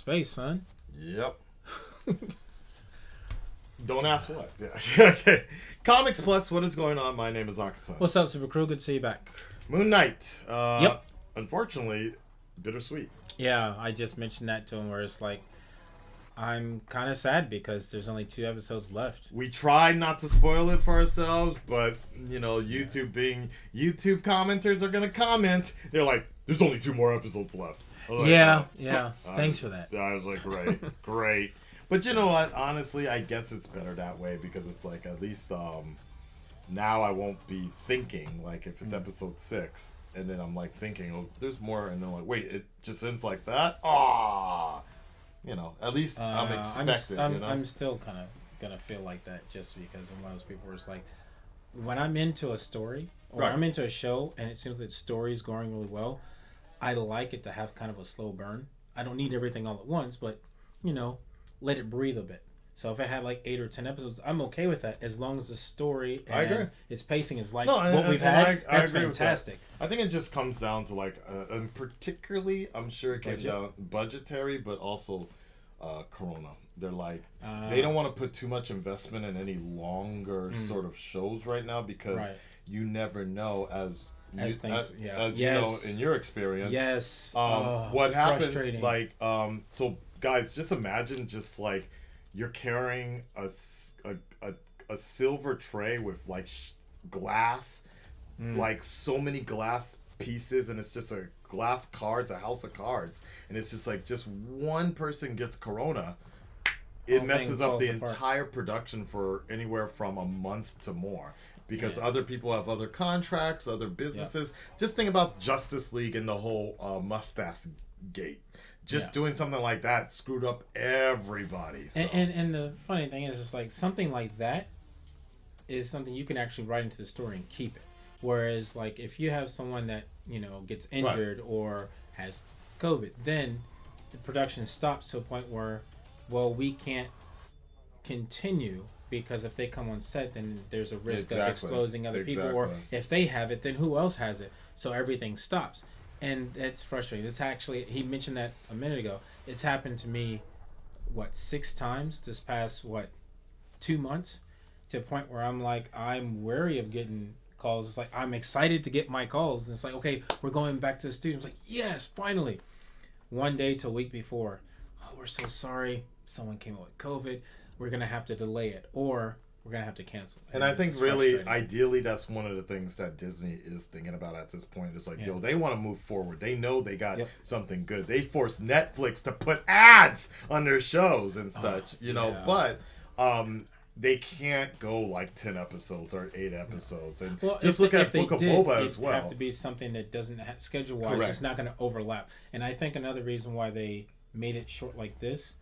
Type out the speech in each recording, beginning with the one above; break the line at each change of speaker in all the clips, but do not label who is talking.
space, son.
Yep. Don't ask what. Yeah. Okay. Comics Plus, what is going on? My name is Akasan.
What's up, Super Crew? Good to see you back.
Moon Knight.
Yep.
Unfortunately, bittersweet.
Yeah, I just mentioned that to him where it's like, I'm kind of sad because there's only 2 episodes left.
We tried not to spoil it for ourselves, but, you know, YouTube commenters are going to comment. They're like, there's only 2 more episodes left. Like,
yeah. Thanks for that.
I was like, great. But you know what? Honestly, I guess it's better that way because it's like at least now I won't be thinking like if it's episode 6 and then I'm like thinking, oh, there's more, and then like, wait, it just ends like that? Ah, you know, at least I'm expecting.
I'm still kind of gonna feel like that just because I'm one of those people where it's like when I'm into a story or I'm into a show and it seems that story's going really well, I like it to have kind of a slow burn. I don't need everything all at once, but you know, let it breathe a bit. So if it had like 8 or 10 episodes, I'm okay with that as long as the story and its pacing is like what we've had. That's fantastic.
I think it just comes down to like, and particularly, I'm sure it came down budgetary, but also Corona. They're like, they don't want to put too much investment in any longer sort of shows right now because you never know as you know in your experience.
Yes.
What happened? Like, so guys, just imagine just like you're carrying a silver tray with like glass, like so many glass pieces, and it's just a glass cards, a house of cards, and it's just like just one person gets corona, it messes up the entire production for anywhere from a month to more. Because other people have other contracts, other businesses. Just think about Justice League and the whole mustache gate. Just doing something like that screwed up everybody. So.
And the funny thing is, it's like something like that is something you can actually write into the story and keep it. Whereas, like, if you have someone that, you know, gets injured or has COVID, then the production stops to a point where, well, we can't continue because if they come on set, then there's a risk of exposing other people. Or if they have it, then who else has it? So everything stops. And it's frustrating. It's actually, he mentioned that a minute ago. It's happened to me, 6 times this past, 2 months? To a point where I'm like, I'm wary of getting calls. It's like, I'm excited to get my calls. And it's like, okay, we're going back to the studio. It's like, yes, finally. One day to a week before, oh, we're so sorry. Someone came up with COVID. We're going to have to delay it. Or we're going to have to cancel.
And I think really, ideally, that's one of the things that Disney is thinking about at this point. It's like, yo, they want to move forward. They know they got something good. They forced Netflix to put ads on their shows and such, you know. But they can't go like 10 episodes or 8 episodes. And just look at Book of Boba as well.
It have to be something that doesn't have, schedule-wise, it's not going to overlap. And I think another reason why they made it short like this,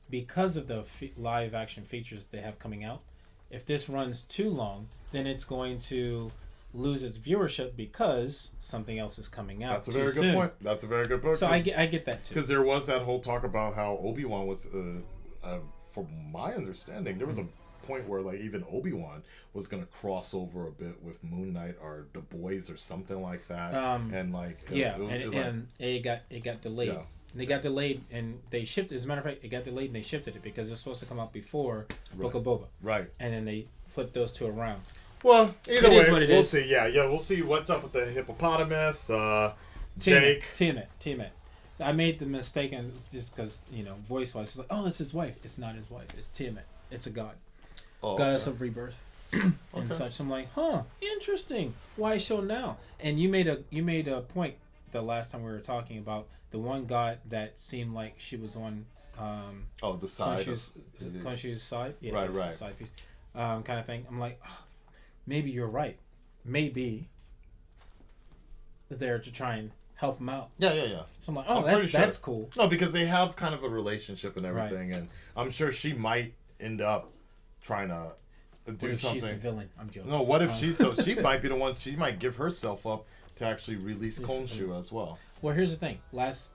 because of the live-action features they have coming out, if this runs too long, then it's going to lose its viewership because something else is coming out.
That's a very good point. That's a very good point.
So I get that too.
Because there was that whole talk about how Obi-Wan was, from my understanding, there was a point where like even Obi-Wan was going to cross over a bit with Moon Knight or The Boys or something like that. And like
it got delayed.
Yeah.
They got delayed and they shifted. As a matter of fact, it got delayed and they shifted it because it's supposed to come out before Book of Boba.
Right.
And then they flipped those 2 around.
Well, either way, we'll see. Yeah, we'll see what's up with the hippopotamus. Jake.
Tiamat. I made the mistake and just because, you know, voice-wise, it's like, oh, it's his wife. It's not his wife. It's Tiamat. It's a god. Goddess of rebirth and such. So I'm like, interesting. Why show now? And you made a point the last time we were talking about the one god that seemed like she was on
the side
Khonshu's side,
right
side piece, kind of thing. I'm like, maybe you're right. Maybe is there to try and help him out.
Yeah.
So I'm like, that's cool.
No, because they have kind of a relationship and everything, and I'm sure she might end up trying to do something. She's
the villain. I'm joking.
No, what if she might be the one? She might give herself up to actually release Khonshu as well.
Well, here's the thing. Last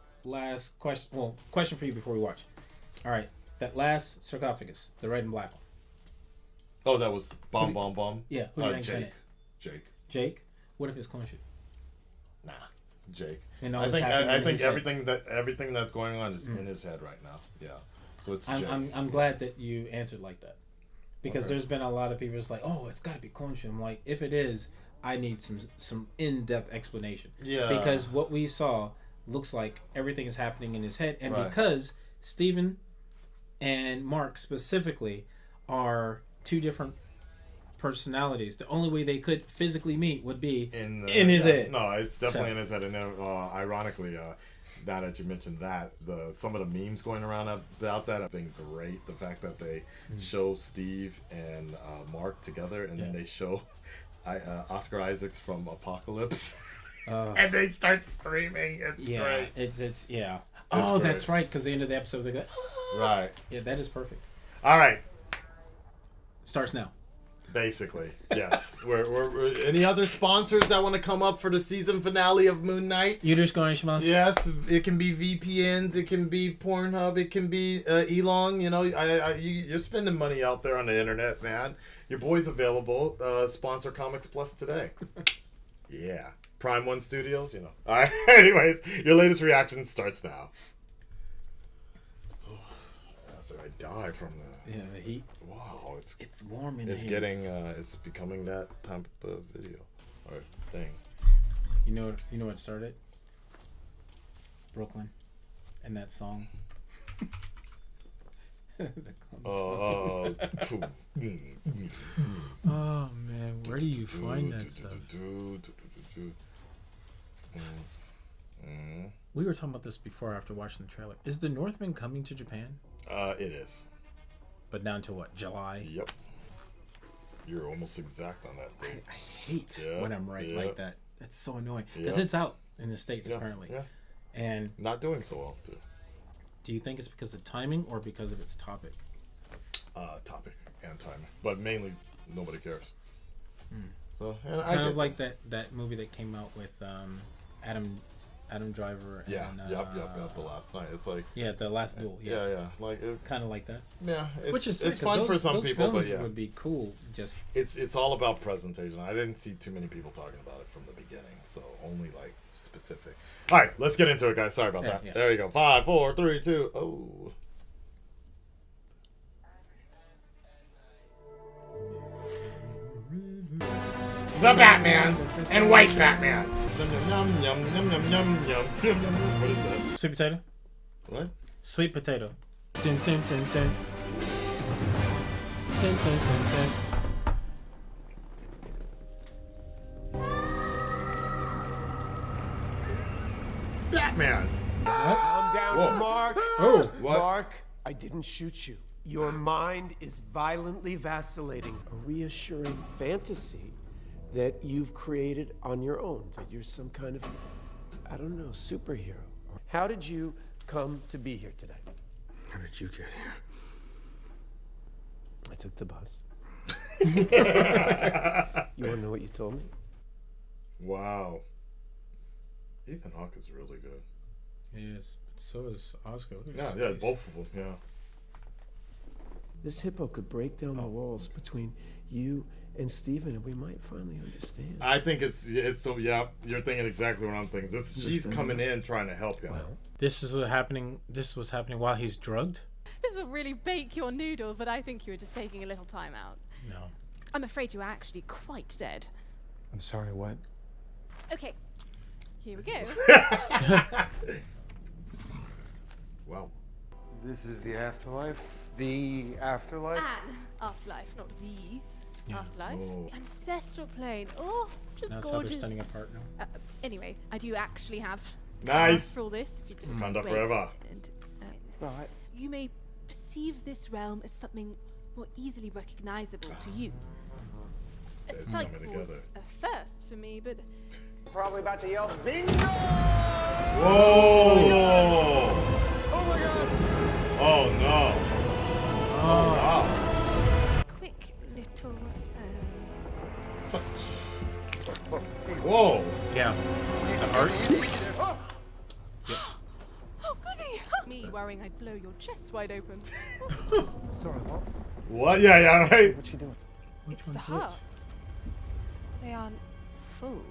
question. Well, question for you before we watch. All right, that last sarcophagus, the red and black one.
Oh, that was bomb.
Yeah, who do you think's in it?
Jake.
Jake. What if it's Khonshu?
Nah. Jake.
And
I think everything that's going on is in his head right now. Yeah. So it's Jake.
I'm glad that you answered like that, because there's been a lot of people just like, oh, it's got to be Khonshu. I'm like, if it is, I need some in-depth explanation.
Yeah.
Because what we saw looks like everything is happening in his head, and because Steven and Mark specifically are two different personalities, the only way they could physically meet would be in his head.
No, it's definitely in his head. And ironically, now that you mentioned that, some of the memes going around about that have been great. The fact that they show Steve and Mark together, and then they show Oscar Isaacs from Apocalypse, and they start screaming. It's great.
It's yeah. Oh, great. That's right. Because the end of the episode, they go,
right.
Yeah, that is perfect.
All right.
Starts now.
Basically, yes. We're any other sponsors that want to come up for the season finale of Moon Knight? Yes, it can be VPNs, it can be Pornhub, it can be Elon. You know, you're spending money out there on the internet, man. Your boy's available. Sponsor Comics Plus today. Yeah, Prime One Studios. You know. All right. Anyways, your latest reaction starts now. After I die from
the heat.
Wow, it's
warm in
it's
here.
Getting it's becoming that type of video or thing.
You know what started? Brooklyn, and that song.
Oh
man, where do you find that stuff? We were talking about this before after watching the trailer. Is the Northman coming to Japan?
It is.
But down to what? July?
Yep. You're almost exact on that date.
I hate when I'm right like that. That's so annoying. Because it's out in the States apparently. Yeah. And
not doing so well too.
Do you think it's because of timing or because of its topic?
Topic and timing. But mainly nobody cares. So
it's kind of like that movie that came out with Adam Driver and
the last night. It's like
the last duel.
Yeah. Like
kind of like that.
Yeah,
which is
it's fun for some people, but
would be cool. Just
it's all about presentation. I didn't see too many people talking about it from the beginning, so only like specific. All right, let's get into it, guys. Sorry about that. Yeah. There you go. 5, 4, 3, 2. Oh. The Batman and White Batman. Yum, yum, yum, yum, yum, yum, yum. What is that?
Sweet potato.
What?
Sweet potato. Dun, dun, dun, dun. Dun, dun, dun, dun.
Batman.
Calm down, Mark.
Oh, what?
Mark, I didn't shoot you. Your mind is violently vacillating. A reassuring fantasy that you've created on your own. That you're some kind of, I don't know, superhero. How did you come to be here today?
How did you get here?
I took the bus. You want to know what you told me?
Wow. Ethan Hawke is really good.
He is. So is Oscar.
Yeah, both of them, yeah.
This hippo could break down the walls between you and Steven, and we might finally understand.
I think it's so, yeah, you're thinking exactly what I'm thinking. She's coming in trying to help him.
Well, this was happening while he's drugged?
This will really bake your noodle, but I think you were just taking a little time out.
No.
I'm afraid you are actually quite dead.
I'm sorry, what?
Okay, here we go.
Wow.
This is the afterlife? The afterlife?
An afterlife, not the afterlife.
Oh.
The ancestral plane. Oh, just
That's
gorgeous.
how they're standing apart now.
Anyway, I do actually have
nice
for all this. If you just
Wakanda forever.
And,
Right.
you may perceive this realm as something more easily recognizable to you. A sight was a first for me, but
Probably about to yell bingo!
Whoa!
Oh my god!
Oh no! Oh wow!
quick little.
Whoa!
Yeah. The art?
Oh goody! Me worrying I'd blow your chest wide open.
Sorry, what?
What? Yeah, right.
What's she doing?
It's the hearts. They aren't full.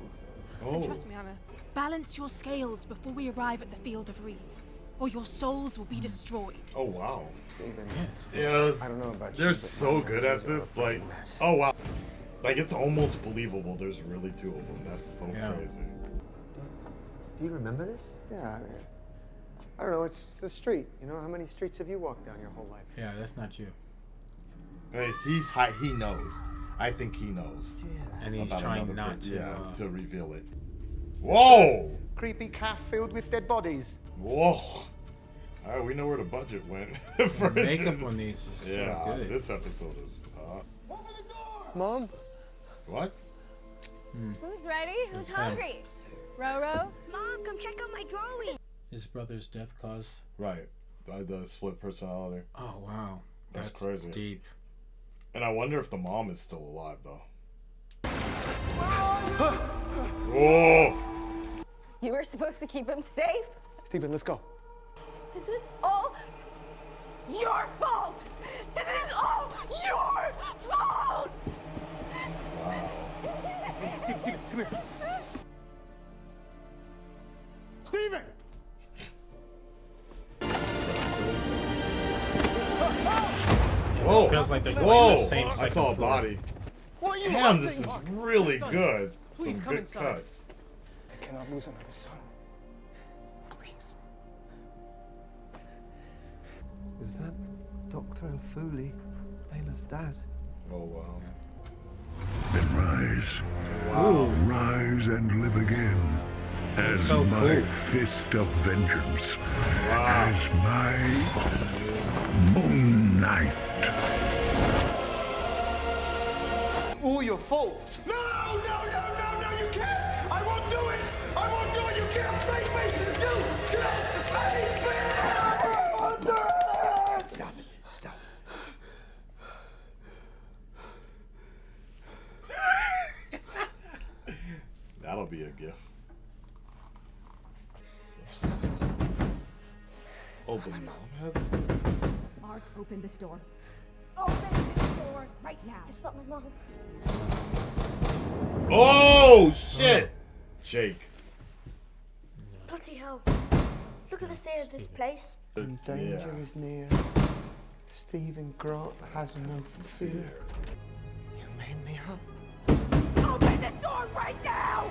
Oh.
And trust me, I'm a Balance your scales before we arrive at the Field of Reeds, or your souls will be destroyed.
Oh wow.
Steven.
Yes.
I don't know about you,
They're
but
so
my
good at
memories are a
this.
fucking
Like,
mess.
oh wow. Like it's almost believable. There's really 2 of them. That's so crazy.
Do you remember this? Yeah, I don't know. It's a street. You know, how many streets have you walked down your whole life?
Yeah, that's not you.
Hey, he's high. He knows. I think he knows.
And he's
about
trying
another
not to.
to reveal it. Whoa!
Creepy calf filled with dead bodies.
Whoa! All right, we know where the budget went. For
The makeup on these is
yeah,
so good.
this episode is.
Mom?
What?
Food's ready. Who's hungry? Roro?
Mom, come check out my drawing.
His brother's death caused.
Right. The split personality.
Oh wow,
That's crazy.
Deep.
And I wonder if the mom is still alive though. Whoa!
You were supposed to keep him safe?
Steven, let's go.
This is all your fault! This is all your fault!
Wow.
Steven, come here. Steven!
Whoa!
It feels like they're going
Whoa!
in the same
I
second
saw a
floor.
body.
What are you
Damn, this
hunting,
is
Mark?
really
Son,
good.
please
Some
come
good
inside.
cuts.
I cannot lose another son. Please.
Is that Dr. Ofuli, Layla's dad?
Oh wow.
Then rise. Rise and live again. As
so
my
cool.
fist of vengeance. As my Moon Knight.
All your fault. No, you can't. I won't do it. I won't do it. You can't make me. You can't make me. I won't do it. Stop it. Stop.
That'll be a gift. Oh, the mom has.
Mark, open this door. Open this door right now.
It's not my mom.
Oh shit! Jake.
Bloody hell. Look at the state of this place.
When danger is near, Stephen Grant has no fear. You made me up.
Open this door right now!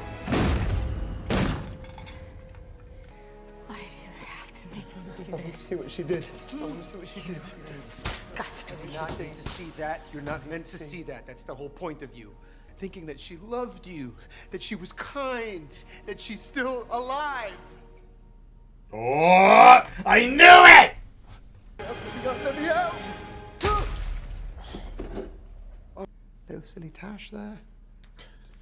Why do you have to make him do
I want to
this?
see what she did. I want to see what she did.
Disgusting.
You're not meant to see that. You're not meant to see that. That's the whole point of you. Thinking that she loved you, that she was kind, that she's still alive.
Oh! I knew it!
Let me out.
Little silly Tash there.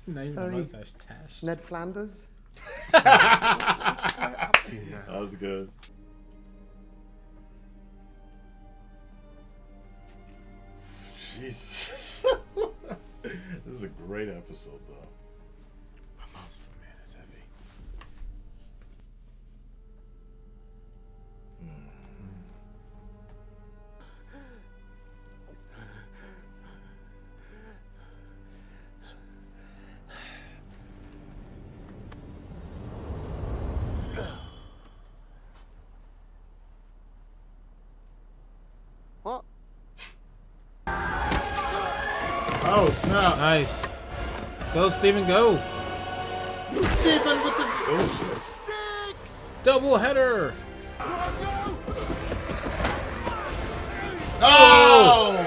Not even
very-
mustache Tash.
Ned Flanders.
That was good. Jesus. This is a great episode, though.
Man, it's heavy.
What?
Oh, snap.
Nice. Go, Steven, go.
Stephen with the. Oh,
Double header.
oh!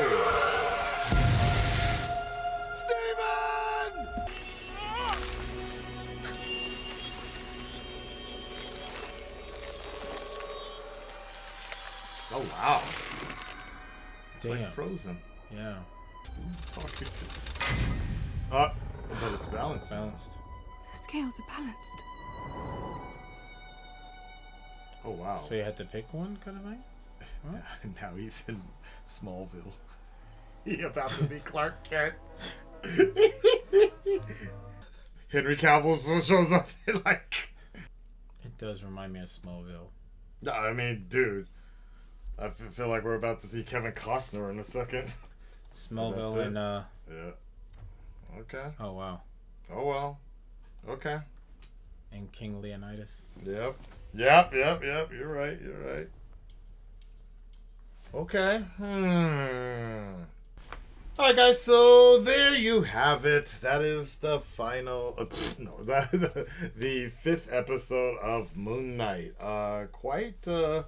Oh, wow. It's
Damn.
like Frozen.
Yeah.
Talking to. But it's balanced.
Balanced.
The scales are balanced.
Oh, wow.
So you had to pick one, kind of thing?
Now he's in Smallville. He about to see Clark Kent. Henry Cavill still shows up in like.
It does remind me of Smallville.
No, I mean, dude. I feel like we're about to see Kevin Costner in a second.
Smallville
That's
and
Yeah. Okay.
oh wow.
Oh well. Okay.
and King Leonidas.
Yep. You're right. Okay. Alright, guys, so there you have it. That is the final... the 5th episode of Moon Knight. Quite a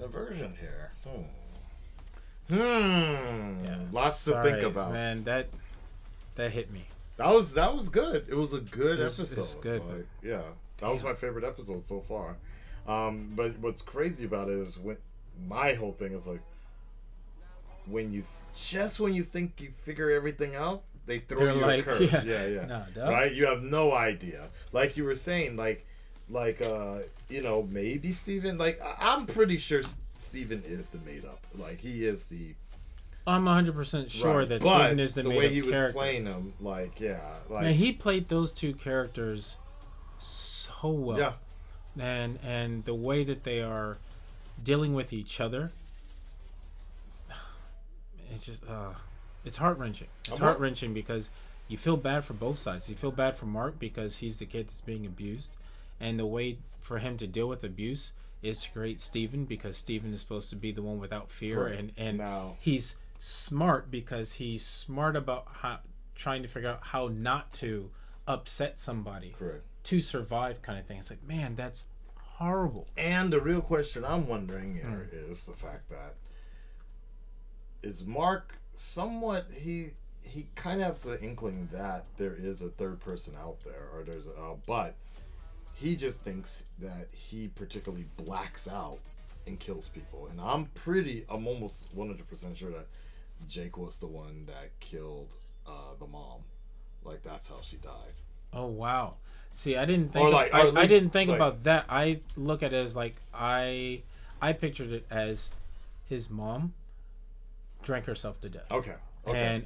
version here.
Yeah,
Lots to think about.
Man, that hit me.
That was good. It was a good episode.
It was good.
Like, yeah, that was my favorite episode so far. But what's crazy about it is when my whole thing is like, when you think you figure everything out, they throw you a curve. Yeah.
Nah,
right? You have no idea. Like you were saying, maybe Steven. Like I'm pretty sure Steven is the made up. Like he is the.
I'm 100% sure that Steven is the made up character. The way he was
playing them,
man, he played those two characters so well.
Yeah.
And the way that they are dealing with each other. It's just, it's heart-wrenching. It's heart-wrenching because you feel bad for both sides. You feel bad for Mark because he's the kid that's being abused. And the way for him to deal with abuse is to create Steven because Steven is supposed to be the one without fear.
Correct.
And
now,
he's smart because he's smart about trying to figure out how not to upset somebody.
Correct.
To survive kind of thing. It's like, man, that's horrible.
And the real question I'm wondering here is the fact that is Mark somewhat he kind of has the inkling that there is a third person out there, or there's but he just thinks that he particularly blacks out and kills people. And I'm almost 100% sure that Jake was the one that killed the mom. Like that's how she died.
Oh wow. See, I didn't think I didn't think about that. I look at it as like I pictured it as his mom drank herself to death.
Okay.
And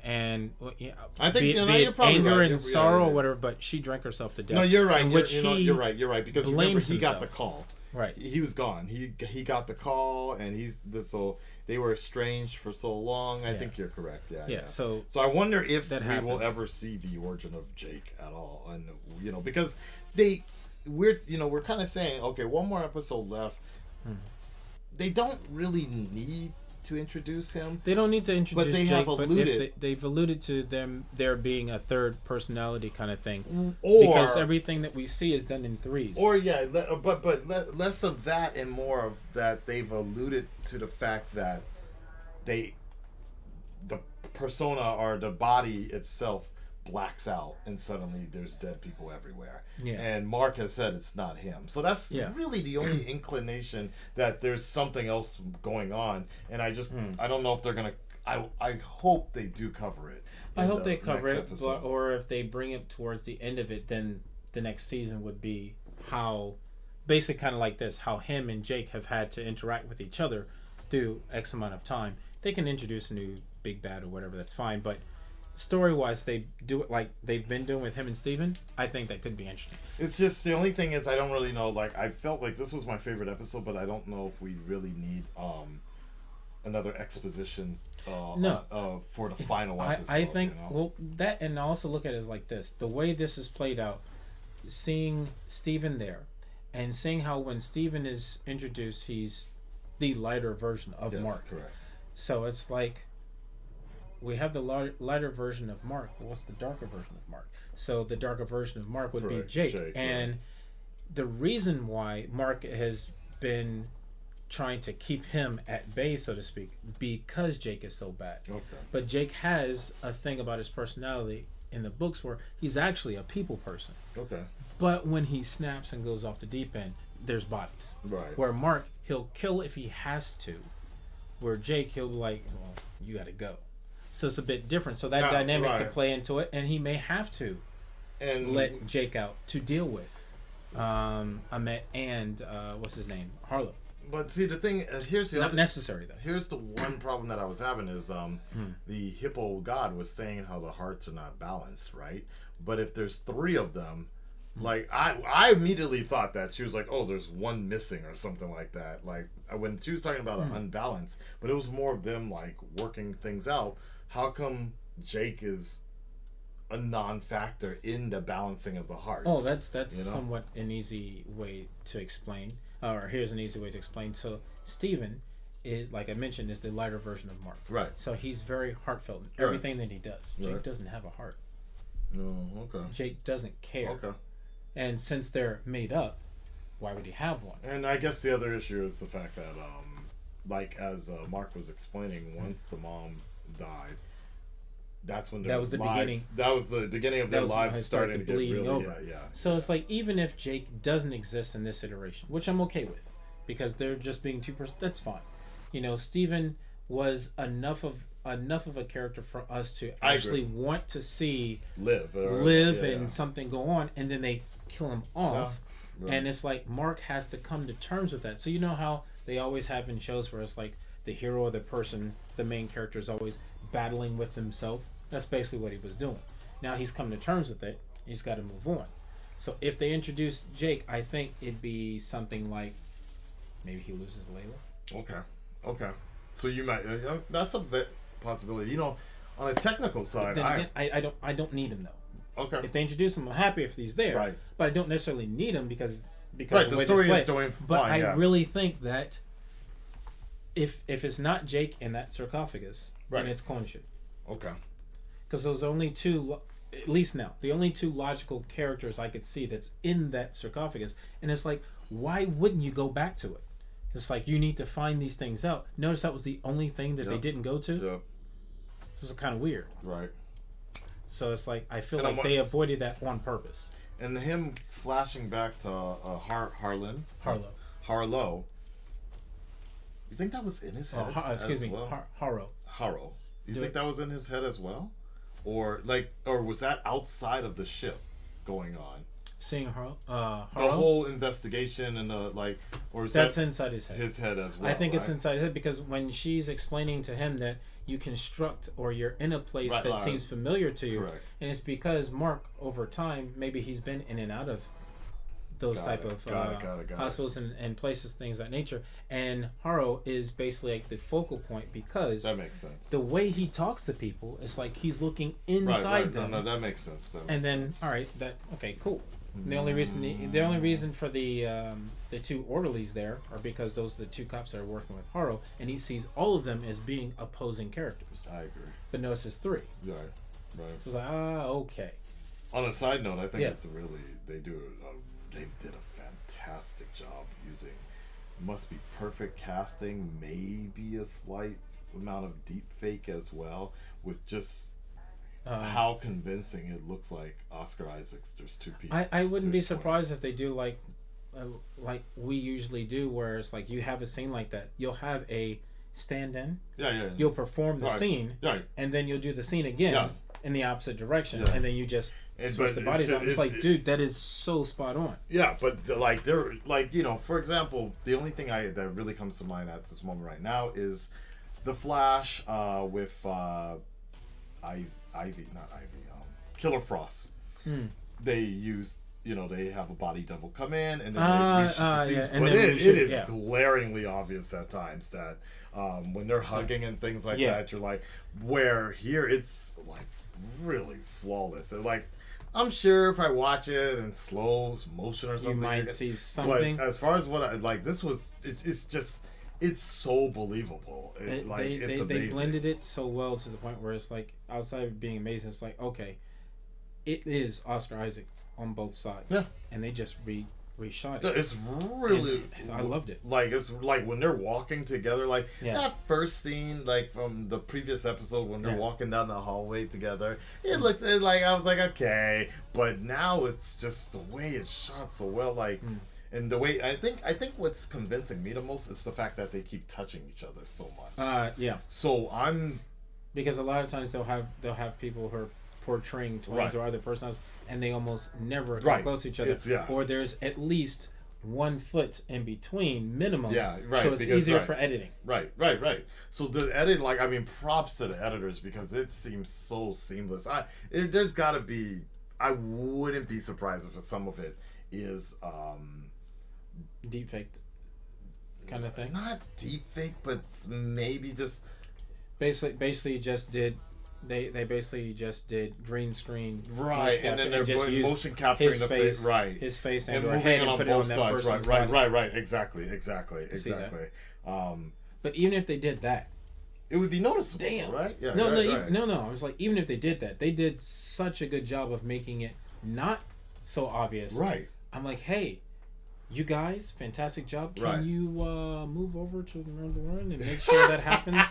I think
be it anger and sorrow or whatever, but she drank herself to death.
No, you're right.
You're
right. Because remember, he got
himself.
the call.
Right.
He was gone. He got the call, and so they were estranged for so long. I think you're correct. Yeah.
So
I wonder if we will ever see the origin of Jake at all, and because we're kind of saying, okay, one more episode left. They don't really need to introduce him.
They don't need to introduce
but they
Jake,
have alluded.
But they've alluded to there being a third personality kind of thing,
because
everything that we see is done in threes.
Or less of that and more of that. They've alluded to the fact that the persona or the body itself blacks out and suddenly there's dead people everywhere.
Yeah.
And Mark has said it's not him. So that's really the only inclination that there's something else going on. And I just I don't know if they're going to I hope they do cover it.
I hope they cover it, or if they bring it towards the end of it, then the next season would be how basically kind of like this, how him and Jake have had to interact with each other through X amount of time. They can introduce a new big bad or whatever, that's fine, but story-wise, they do it like they've been doing with him and Steven. I think that could be interesting.
It's just the only thing is I don't really know. Like I felt like this was my favorite episode, but I don't know if we really need another exposition for the final episode.
I think that, and I also look at it as like this: the way this is played out, seeing Steven there, and seeing how when Steven is introduced, he's the lighter version of Mark.
Correct.
So it's like, we have the lighter version of Mark. Well, what's the darker version of Mark? So the darker version of Mark would be Jake. And the reason why Mark has been trying to keep him at bay, so to speak, because Jake is so bad.
Okay.
But Jake has a thing about his personality in the books where he's actually a people person.
Okay.
But when he snaps and goes off the deep end, there's bodies.
Right.
Where Mark, he'll kill if he has to. Where Jake, he'll be like, well, you got to go. So it's a bit different. So that dynamic could play into it, and he may have to let Jake out to deal with Ahmet and what's his name, Harlow.
But see, the thing here's the
not necessary though.
Here's the one problem that I was having is the hippo god was saying how the hearts are not balanced, right? But if there's three of them, like I immediately thought that she was like, oh, there's one missing or something like that. Like when she was talking about an unbalance, but it was more of them like working things out. How come Jake is a non-factor in the balancing of the hearts.
Oh, that's somewhat an easy way to explain. Or here's an easy way to explain. So Steven is, like I mentioned, is the lighter version of Mark.
Right.
So he's very heartfelt in everything that he does. Jake doesn't have a heart.
No, okay.
Jake doesn't care.
Okay.
And since they're made up, why would he have one?
And I guess the other issue is the fact that, like as Mark was explaining, once the mom died, that's when their lives. That was the beginning of their lives starting to get really over. So
it's like, even if Jake doesn't exist in this iteration, which I'm okay with, because they're just being that's fine. You know, Steven was enough of a character for us to actually want to see live and something go on, and then they kill him off. And it's like Mark has to come to terms with that. So you know how they always have in shows where it's like the hero or the person, the main character, is always battling with himself. That's basically what he was doing. Now he's come to terms with it. He's got to move on. So if they introduce Jake, I think it'd be something like maybe he loses Layla.
Okay. So you might. That's a possibility. You know, on a technical side,
I don't need him though.
Okay.
If they introduce him, I'm happy if he's there.
Right.
But I don't necessarily need him because
the story is doing fine.
But I really think that if it's not Jake in that sarcophagus, then it's Khonshu.
Okay.
Because those only two, at least now, the only two logical characters I could see that's in that sarcophagus, and it's like, why wouldn't you go back to it? It's like, you need to find these things out. Notice that was the only thing that they didn't go to.
Yep.
It was kind of weird.
Right.
So it's like, I feel like they avoided that on purpose.
And him flashing back to Harlow. You think that was in his head? Haro. You think that was in his head as well, or was that outside of the ship going on?
Seeing Harlow?
The whole investigation and or is
that's inside his head?
His head as well.
I think it's inside his head because when she's explaining to him that you construct or you're in a place that seems familiar to you, and it's because Mark, over time, maybe he's been in and out of those hospitals and places, things of that nature. And Haro is basically like the focal point because
that makes sense.
The way he talks to people, it's like he's looking inside them.
No, that makes sense.
Okay, cool. The only reason for the two orderlies there are because those are the two cops that are working with Haro, and he sees all of them as being opposing characters.
I agree.
But notice it's three.
Right.
So it's like, okay.
On a side note, I think it's really they did a fantastic job using. Must be perfect casting, maybe a slight amount of deep fake as well, with just how convincing it looks like Oscar Isaac's. There's two people.
I wouldn't be surprised if they do like we usually do, where it's like you have a scene like that. You'll have a stand-in.
Yeah.
You'll perform the scene.
Right.
And then you'll do the scene again in the opposite direction, and then you just switch the bodies out. It's like, dude, that is so spot on.
Yeah, but for example, the only thing that really comes to mind at this moment right now is the Flash with Killer Frost. They use, they have a body double come in and then they reach the scenes. But it is glaringly obvious at times that when they're hugging and things like that, you're like, where here it's like really flawless. And like, I'm sure if I watch it in slow motion or something,
you might see something.
But as far as what I like, it's so believable. It's amazing.
They blended it so well to the point where it's like, outside of being amazing, it's like, okay, it is Oscar Isaac on both sides.
Yeah.
And they just reshot it.
It's really...
I loved it.
Like, it's like when they're walking together, like that first scene, like from the previous episode when they're walking down the hallway together, it looked like, I was like, okay. But now it's just the way it's shot so well, like... And the way I think what's convincing me the most is the fact that they keep touching each other so much. So
because a lot of times they'll have people who are portraying twins or other personalities, and they almost never come close to each other. Or there's at least 1 foot in between minimum.
Yeah, right.
So it's easier for editing.
Right. So the edit, props to the editors because it seems so seamless. There's got to be. I wouldn't be surprised if some of it is.
Deep faked kind of thing.
Not deep fake, but maybe just
basically just did They basically just did green screen,
right, and then they're
just
motion capturing
his
the
face,
right,
his face,
and
or
moving
head
it
and
on
put
both
it on
sides,
that person's
right, exactly.
But even if they did that,
it would be noticeable.
Damn,
right? Yeah,
no,
right.
no. I was like, even if they did that, they did such a good job of making it not so obvious.
Right.
I'm like, hey, you guys, fantastic job. Can
Right.
you move over to another one and make sure that happens?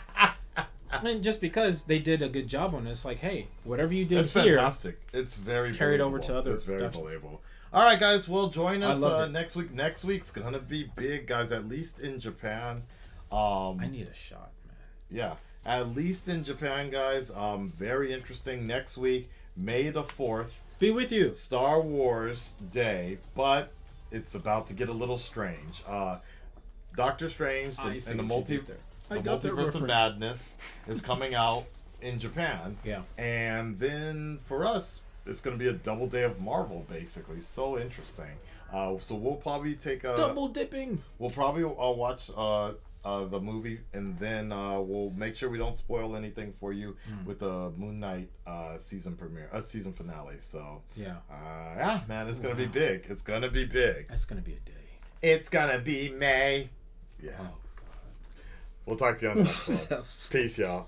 And just because they did a good job on this, like, hey, whatever you did
It's
here,
fantastic. It's very
carried
believable.
over to other.
It's very
productions.
believable. All right, guys. Well, join us
loved it.
next week. Next week's gonna be big, guys. At least in Japan.
I need a shot, man.
Yeah, at least in Japan, guys. Very interesting. Next week, May the 4th.
Be with you.
Star Wars Day, but it's about to get a little strange. Doctor Strange and the Multiverse of Madness is coming out in Japan.
Yeah.
And then for us, it's going to be a double day of Marvel, basically. So interesting. So we'll probably take a...
Double dipping.
We'll probably watch the movie, and then we'll make sure we don't spoil anything for you with the Moon Knight season finale. So
yeah,
man, it's gonna be big. It's gonna be big.
That's gonna be a day.
It's gonna be May. Yeah.
Oh God.
We'll talk to you on the next one. Peace, y'all.